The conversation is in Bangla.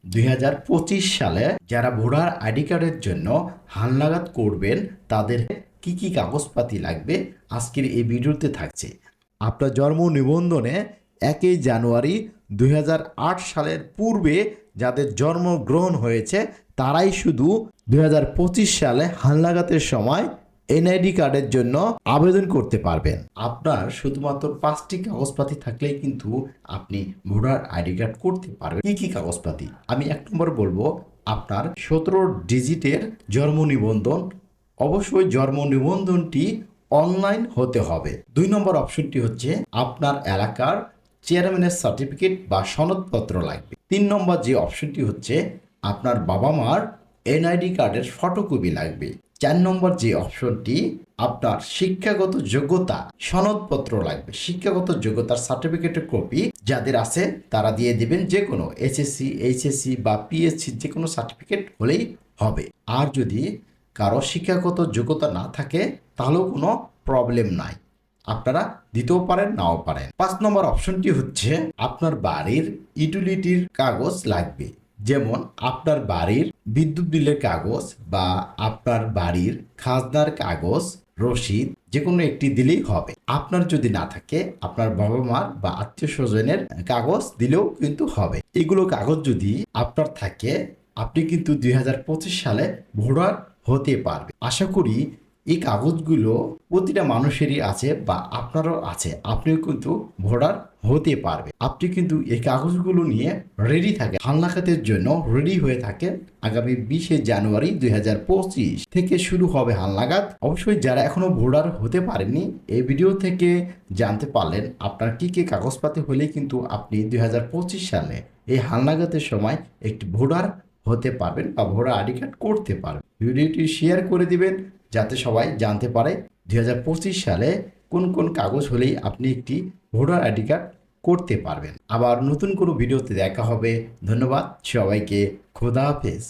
2025 সালে যারা ভোটার আইডি কার্ডের জন্য হালনাগাদ করবেন তাদের কি কি কাগজপাতি লাগবে আজকের এই ভিডিওতে থাকছে। আপনার জন্ম নিবন্ধনে 1 জানুয়ারি 2008 সালের পূর্বে যাদের জন্মগ্রহণ হয়েছে তারাই শুধু 2025 সালে হালনাগাদের সময় এনআইডি কার্ডের জন্য আবেদন করতে পারবেন। আপনার শুধুমাত্র 5টি কাগজপাতি থাকলেই কিন্তু আপনি ভোটার আইডি কার্ড করতে পারবেন। কি কি কাগজপাতি? আমি 1 নম্বর বলবো, আপনার 17 ডিজিটের জন্ম নিবন্ধন। অবশ্যই জন্ম নিবন্ধনটি অনলাইন হতে হবে। 2 নম্বর অপশনটি হচ্ছে আপনার এলাকার চেয়ারম্যানের সার্টিফিকেট বা সনদপত্র লাগবে। 3 নম্বর যে অপশনটি হচ্ছে আপনার বাবা মার এনআইডি কার্ডের ফটোকপি লাগবে। 4 নম্বর যে অপশনটি আপনার শিক্ষাগত যোগ্যতা সনদপত্র লাগবে। শিক্ষাগত যোগ্যতার সার্টিফিকেটের কপি যাদের আছে তারা দিয়ে দিবেন, যে কোনো এসএসসি, এইচএসসি বা পিএসসি যে কোনো সার্টিফিকেট হলেই হবে। আর যদি কারো শিক্ষাগত যোগ্যতা না থাকে তাহলেও কোনো প্রবলেম নাই, আপনারা দিতেও পারেন নাও পারেন। 5 নম্বর অপশনটি হচ্ছে আপনার বাড়ির ইউটিলিটির কাগজ লাগবে, যেমন আপনার বাড়ির বিদ্যুৎ বিলের কাগজ বা আপনার বাড়ির খাজনার কাগজ, রসিদ যে কোনো একটি দিলেই হবে। আপনার যদি না থাকে আপনার বাবা মার বা আত্মীয় স্বজনের কাগজ দিলেও কিন্তু হবে। এগুলো কাগজ যদি আপনার থাকে আপনি কিন্তু 2025 সালে ভোটার হতে পারবে। আশা করি এই কাগজগুলো প্রতিটা মানুষেরই আছে বা আপনারও আছে, আপনিও কিন্তু ভোটার হতে পারবে। আপনি কিন্তু এই কাগজগুলো নিয়ে রেডি থাকেন, হালনাগাদের জন্য রেডি হয়ে থাকেন। আগামী 20 জানুয়ারি 2025 থেকে শুরু হবে হালনাগাদ। অবশ্যই যারা এখনো ভোটার হতে পারেননি এই ভিডিও থেকে জানতে পারলেন আপনার কি কি কাগজপাতি হলেই কিন্তু আপনি 2025 সালে এই হালনাগাদের সময় একটি ভোটার হতে পারবেন বা ভোটার আইডি কার্ড করতে পারবেন। ভিডিওটি শেয়ার করে দিবেন যাতে সবাই জানতে পারে 2025 সালে কোন কোন কাগজ হলেই আপনি একটি ভোটার আইডি কার্ড করতে পারবেন। আবার নতুন কোনো ভিডিওতে দেখা হবে। ধন্যবাদ সবাইকে। খোদা হাফেজ।